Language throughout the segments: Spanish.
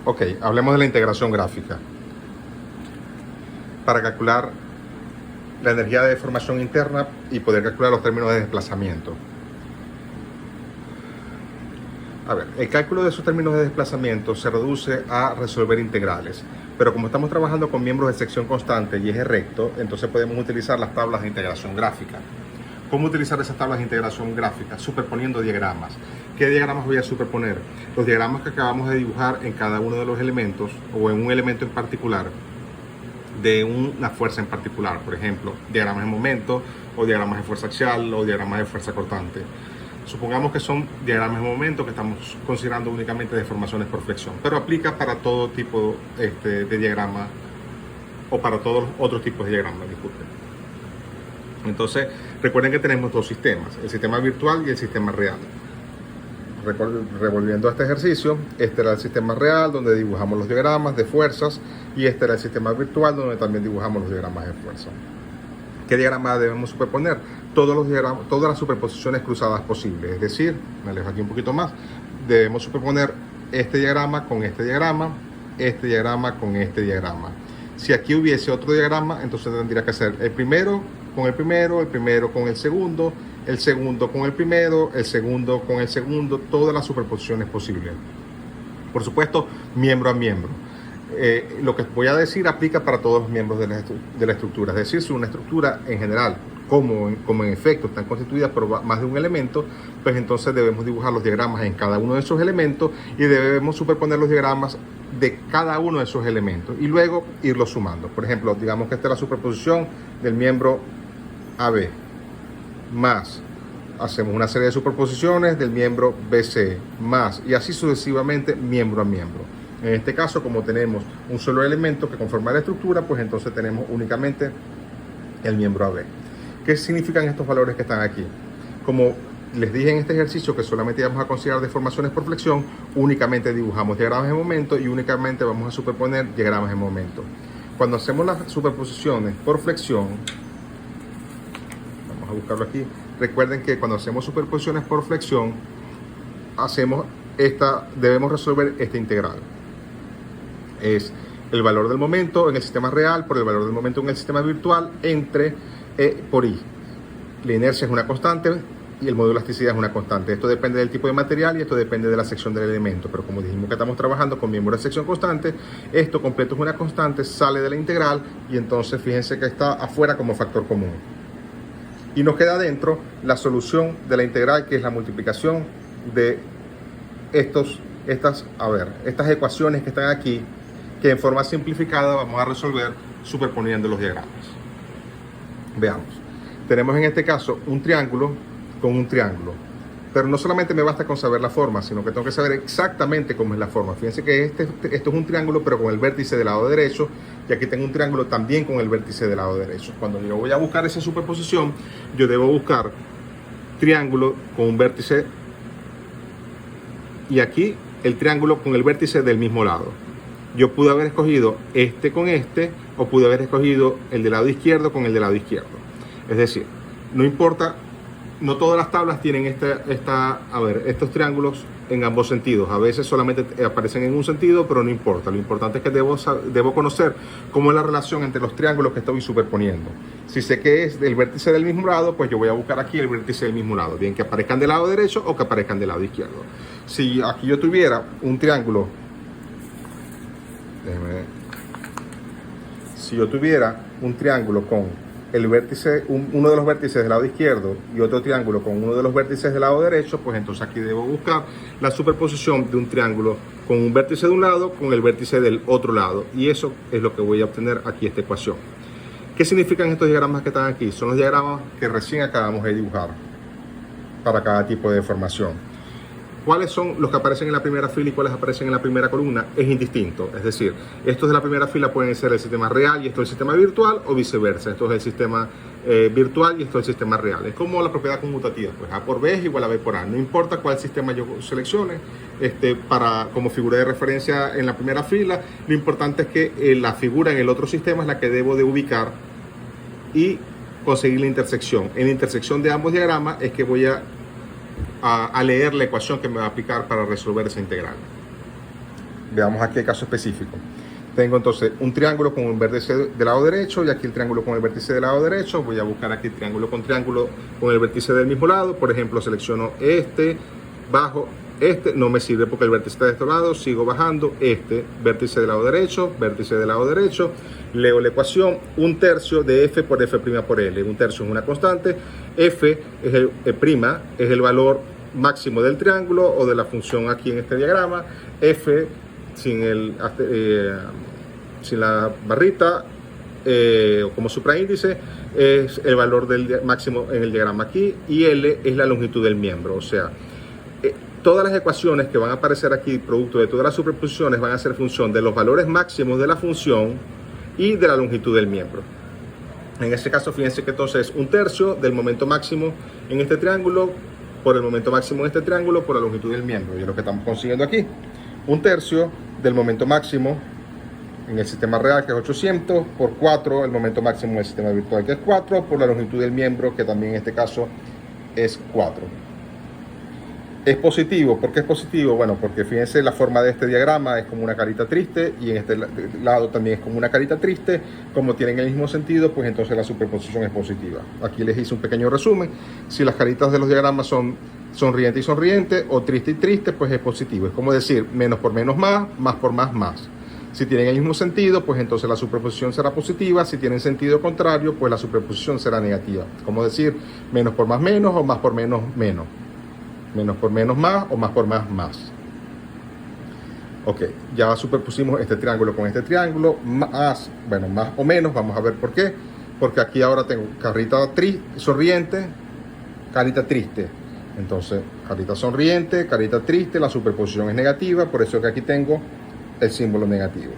Ok, hablemos de la integración gráfica. Para calcular la energía de deformación interna y poder calcular los términos de desplazamiento. A ver, el cálculo de esos términos de desplazamiento se reduce a resolver integrales, pero como estamos trabajando con miembros de sección constante y eje recto, entonces podemos utilizar las tablas de integración gráfica. ¿Cómo utilizar esas tablas de integración gráfica? Superponiendo diagramas. ¿Qué diagramas voy a superponer? Los diagramas que acabamos de dibujar en cada uno de los elementos o en un elemento en particular de una fuerza en particular, por ejemplo, diagramas de momento o diagramas de fuerza axial o diagramas de fuerza cortante. Supongamos que son diagramas de momento que estamos considerando únicamente deformaciones por flexión, pero aplica para todo tipo de diagrama o para todos los otros tipos de diagramas, disculpen. Entonces, recuerden que tenemos dos sistemas, el sistema virtual y el sistema real. Revolviendo este ejercicio, este era el sistema real donde dibujamos los diagramas de fuerzas y este era el sistema virtual donde también dibujamos los diagramas de fuerza. ¿Qué diagrama debemos superponer? Todas las superposiciones cruzadas posibles, es decir, me alejo aquí un poquito más, debemos superponer este diagrama con este diagrama con este diagrama. Si aquí hubiese otro diagrama, entonces tendría que ser el primero con el primero, el primero con el segundo con el primero, el segundo con el segundo, todas las superposiciones posibles. Por supuesto, miembro a miembro. Lo que voy a decir aplica para todos los miembros de la estructura, es decir, si una estructura en general, como en efecto están constituidas por más de un elemento, pues entonces debemos dibujar los diagramas en cada uno de esos elementos y debemos superponer los diagramas de cada uno de esos elementos y luego irlos sumando. Por ejemplo, digamos que esta es la superposición del miembro AB, más hacemos una serie de superposiciones del miembro BC, más, y así sucesivamente miembro a miembro. En este caso, como tenemos un solo elemento que conforma la estructura, pues entonces tenemos únicamente el miembro AB. ¿Qué significan estos valores que están aquí? Como les dije en este ejercicio que solamente vamos a considerar deformaciones por flexión, únicamente dibujamos diagramas de momento y únicamente vamos a superponer diagramas de momento. Cuando hacemos las superposiciones por flexión, vamos a buscarlo aquí, recuerden que cuando hacemos superposiciones por flexión, debemos resolver esta integral. Es el valor del momento en el sistema real por el valor del momento en el sistema virtual entre E por I. La inercia es una constante y el módulo de elasticidad es una constante. Esto depende del tipo de material y esto depende de la sección del elemento, pero como dijimos que estamos trabajando con miembros de sección constante, esto completo es una constante, sale de la integral y entonces fíjense que está afuera como factor común. Y nos queda dentro la solución de la integral, que es la multiplicación de estas ecuaciones que están aquí, que en forma simplificada vamos a resolver superponiendo los diagramas. Veamos, tenemos en este caso un triángulo con un triángulo, pero no solamente me basta con saber la forma, sino que tengo que saber exactamente cómo es la forma. Fíjense que esto es un triángulo pero con el vértice del lado derecho, y aquí tengo un triángulo también con el vértice del lado derecho. Cuando yo voy a buscar esa superposición, yo debo buscar triángulo con un vértice y aquí el triángulo con el vértice del mismo lado. Yo pude haber escogido este con este, o pude haber escogido el del lado izquierdo con el del lado izquierdo. Es decir, no importa, no todas las tablas tienen estos triángulos en ambos sentidos. A veces solamente aparecen en un sentido, pero no importa. Lo importante es que debo conocer cómo es la relación entre los triángulos que estoy superponiendo. Si sé que es del vértice del mismo lado, pues yo voy a buscar aquí el vértice del mismo lado, bien que aparezcan del lado derecho o que aparezcan del lado izquierdo. Si aquí yo tuviera un triángulo, si yo tuviera un triángulo con el vértice, uno de los vértices del lado izquierdo y otro triángulo con uno de los vértices del lado derecho, pues entonces aquí debo buscar la superposición de un triángulo con un vértice de un lado con el vértice del otro lado, y eso es lo que voy a obtener aquí esta ecuación. ¿Qué significan estos diagramas que están aquí? Son los diagramas que recién acabamos de dibujar para cada tipo de deformación. ¿Cuáles son los que aparecen en la primera fila y cuáles aparecen en la primera columna? Es indistinto. Es decir, estos de la primera fila pueden ser el sistema real y esto el sistema virtual, o viceversa. Esto es el sistema virtual y esto es el sistema real. Es como la propiedad conmutativa. Pues A por B es igual a B por A. No importa cuál sistema yo seleccione como figura de referencia en la primera fila. Lo importante es que la figura en el otro sistema es la que debo de ubicar y conseguir la intersección. En la intersección de ambos diagramas es que voy a leer la ecuación que me va a aplicar para resolver esa integral. Veamos aquí el caso específico. Tengo entonces un triángulo con un vértice del lado derecho y aquí el triángulo con el vértice del lado derecho. Voy a buscar aquí triángulo con el vértice del mismo lado. Por ejemplo, selecciono este, bajo este, no me sirve porque el vértice está de este lado, sigo bajando, este, vértice del lado derecho, vértice del lado derecho, leo la ecuación, 1/3 de f por f' por L. 1/3 es una constante, f es prima, es el valor máximo del triángulo o de la función aquí en este diagrama. F sin la barrita como supraíndice es el valor del máximo en el diagrama aquí, y L es la longitud del miembro. O sea, todas las ecuaciones que van a aparecer aquí, producto de todas las superposiciones, van a ser función de los valores máximos de la función y de la longitud del miembro. En este caso, fíjense que entonces 1/3 del momento máximo en este triángulo por el momento máximo en este triángulo por la longitud del miembro, y es lo que estamos consiguiendo aquí. 1/3 del momento máximo en el sistema real, que es 800, por 4 el momento máximo en el sistema virtual, que es 4, por la longitud del miembro, que también en este caso es 4. Es positivo. ¿Por qué es positivo? Bueno, porque fíjense, la forma de este diagrama es como una carita triste, y en este lado también es como una carita triste. Como tienen el mismo sentido, pues entonces la superposición es positiva. Aquí les hice un pequeño resumen. Si las caritas de los diagramas son sonriente y sonriente, o triste y triste, pues es positivo. Es como decir, menos por menos más por más. Si tienen el mismo sentido, pues entonces la superposición será positiva. Si tienen sentido contrario, pues la superposición será negativa. Como decir, menos por más menos, o más por menos menos. Menos por menos más, o más por más. Ok, ya superpusimos este triángulo con este triángulo, más o menos. Vamos a ver por qué. Porque aquí ahora tengo carita sonriente, carita triste. Entonces, carita sonriente, carita triste, la superposición es negativa, por eso que aquí tengo el símbolo negativo.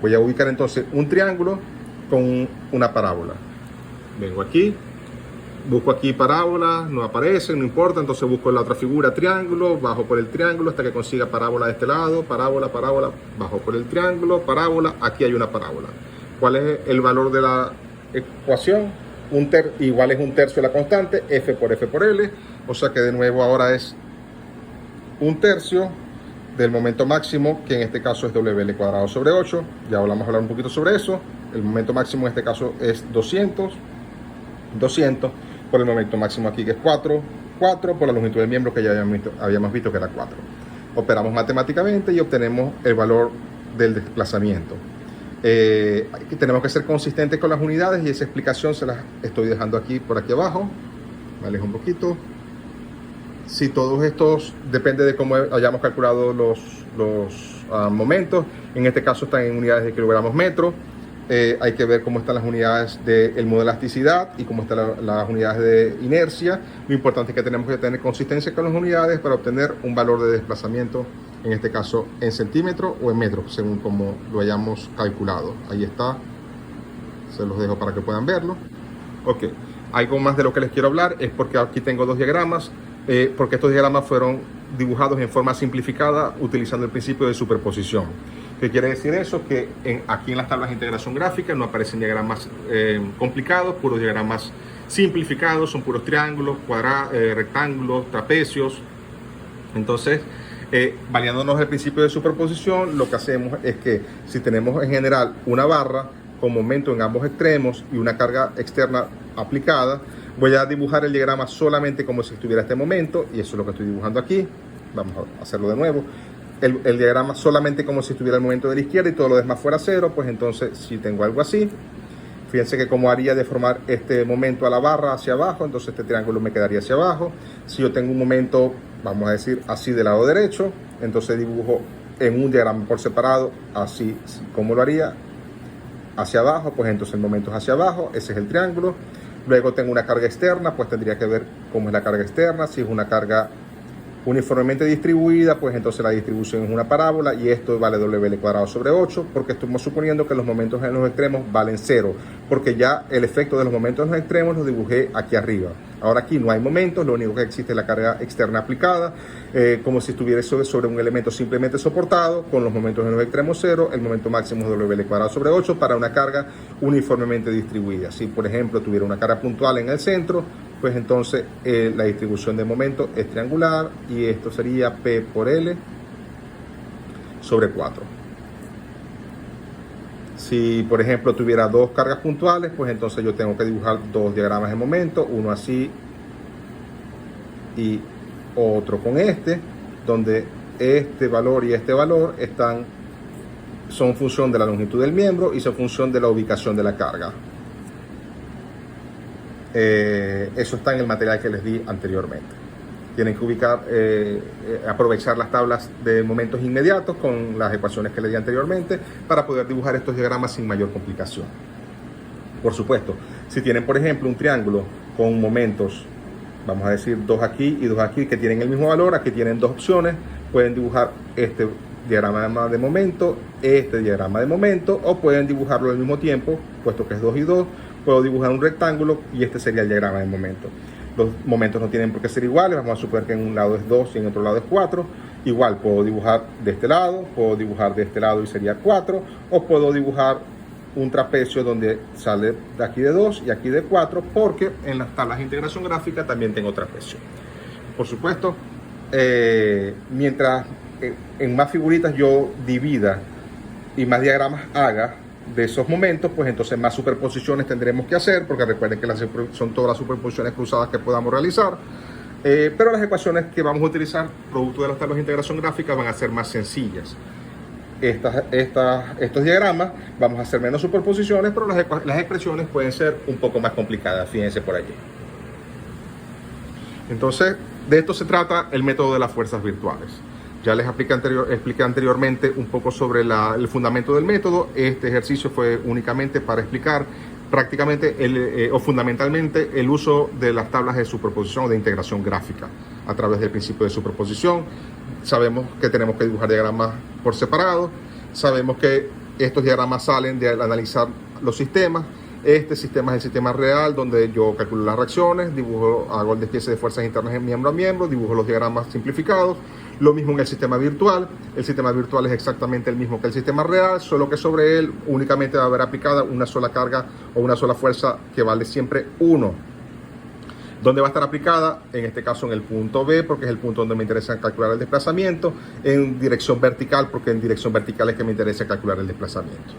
Voy a ubicar entonces un triángulo con una parábola. Vengo aquí, busco aquí parábola, no aparece, no importa, entonces busco la otra figura, triángulo, bajo por el triángulo hasta que consiga parábola de este lado, parábola, bajo por el triángulo, parábola, aquí hay una parábola. ¿Cuál es el valor de la ecuación? Igual es 1/3 de la constante, f por L, o sea que de nuevo ahora es 1/3 del momento máximo, que en este caso es WL cuadrado sobre 8, ya vamos a hablar un poquito sobre eso. El momento máximo en este caso es 200 por el momento máximo aquí, que es 4 por la longitud del miembro, que ya habíamos visto que era 4. Operamos matemáticamente y obtenemos el valor del desplazamiento. Aquí tenemos que ser consistentes con las unidades, y esa explicación se las estoy dejando aquí por aquí abajo. Me alejo un poquito. Si todos estos, depende de cómo hayamos calculado los momentos, en este caso están en unidades de kilogramos metro. Hay que ver cómo están las unidades del modo de elasticidad y cómo están las unidades de inercia. Lo importante es que tenemos que tener consistencia con las unidades para obtener un valor de desplazamiento, en este caso en centímetros o en metros, según como lo hayamos calculado. Ahí está, se los dejo para que puedan verlo. Ok, algo más de lo que les quiero hablar es porque aquí tengo dos diagramas, porque estos diagramas fueron dibujados en forma simplificada utilizando el principio de superposición. ¿Qué quiere decir eso? Que aquí en las tablas de integración gráfica no aparecen diagramas complicados, puros diagramas simplificados, son puros triángulos, rectángulos, trapecios. Entonces, valiéndonos del principio de superposición, lo que hacemos es que si tenemos en general una barra con momento en ambos extremos y una carga externa aplicada, voy a dibujar el diagrama solamente como si estuviera este momento, y eso es lo que estoy dibujando aquí. Vamos a hacerlo de nuevo. El diagrama solamente como si estuviera el momento de la izquierda y todo lo demás fuera cero. Pues entonces, si tengo algo así, fíjense que como haría de formar este momento a la barra hacia abajo, entonces este triángulo me quedaría hacia abajo. Si yo tengo un momento, vamos a decir, así del lado derecho, entonces dibujo en un diagrama por separado, así como lo haría, hacia abajo, pues entonces el momento es hacia abajo, ese es el triángulo. Luego tengo una carga externa, pues tendría que ver cómo es la carga externa. Si es una carga uniformemente distribuida, pues entonces la distribución es una parábola, y esto vale WL cuadrado sobre 8, porque estamos suponiendo que los momentos en los extremos valen 0, porque ya el efecto de los momentos en los extremos lo dibujé aquí arriba. Ahora aquí no hay momentos, lo único que existe es la carga externa aplicada, como si estuviera sobre un elemento simplemente soportado, con los momentos en los extremos 0, el momento máximo es WL cuadrado sobre 8 para una carga uniformemente distribuida. Si por ejemplo tuviera una carga puntual en el centro, pues entonces la distribución de momento es triangular, y esto sería P por L. sobre 4. Si, por ejemplo, tuviera 2 cargas puntuales, pues entonces yo tengo que dibujar 2 diagramas de momento, uno así y otro con este, donde este valor y este valor son función de la longitud del miembro y son función de la ubicación de la carga. Eso está en el material que les di anteriormente. Tienen que aprovechar las tablas de momentos inmediatos con las ecuaciones que les di anteriormente para poder dibujar estos diagramas sin mayor complicación. Por supuesto, si tienen, por ejemplo, un triángulo con momentos, vamos a decir 2 aquí y 2 aquí, que tienen el mismo valor, aquí tienen 2 opciones, pueden dibujar este diagrama de momento, este diagrama de momento, o pueden dibujarlo al mismo tiempo, puesto que es 2 y 2, puedo dibujar un rectángulo y este sería el diagrama de momento. Los momentos no tienen por qué ser iguales, vamos a suponer que en un lado es 2 y en otro lado es 4. Igual puedo dibujar de este lado, puedo dibujar de este lado y sería 4, o puedo dibujar un trapecio donde sale de aquí de 2 y aquí de 4, porque en las tablas de integración gráfica también tengo trapecio. Por supuesto, mientras en más figuritas yo divida y más diagramas haga de esos momentos, pues entonces más superposiciones tendremos que hacer, porque recuerden que son todas las superposiciones cruzadas que podamos realizar, pero las ecuaciones que vamos a utilizar producto de las tablas de integración gráfica van a ser más sencillas. Estos diagramas vamos a hacer menos superposiciones, pero las expresiones pueden ser un poco más complicadas, fíjense por allí. Entonces, de esto se trata el método de las fuerzas virtuales. Ya les expliqué anteriormente un poco sobre el fundamento del método. Este ejercicio fue únicamente para explicar prácticamente o fundamentalmente el uso de las tablas de superposición o de integración gráfica a través del principio de superposición. Sabemos que tenemos que dibujar diagramas por separado. Sabemos que estos diagramas salen de analizar los sistemas. Este sistema es el sistema real, donde yo calculo las reacciones, hago el despiece de fuerzas internas en miembro a miembro, dibujo los diagramas simplificados. Lo mismo en el sistema virtual. El sistema virtual es exactamente el mismo que el sistema real, solo que sobre él únicamente va a haber aplicada una sola carga o una sola fuerza que vale siempre 1. ¿Dónde va a estar aplicada? En este caso en el punto B, porque es el punto donde me interesa calcular el desplazamiento. En dirección vertical, porque en dirección vertical es que me interesa calcular el desplazamiento.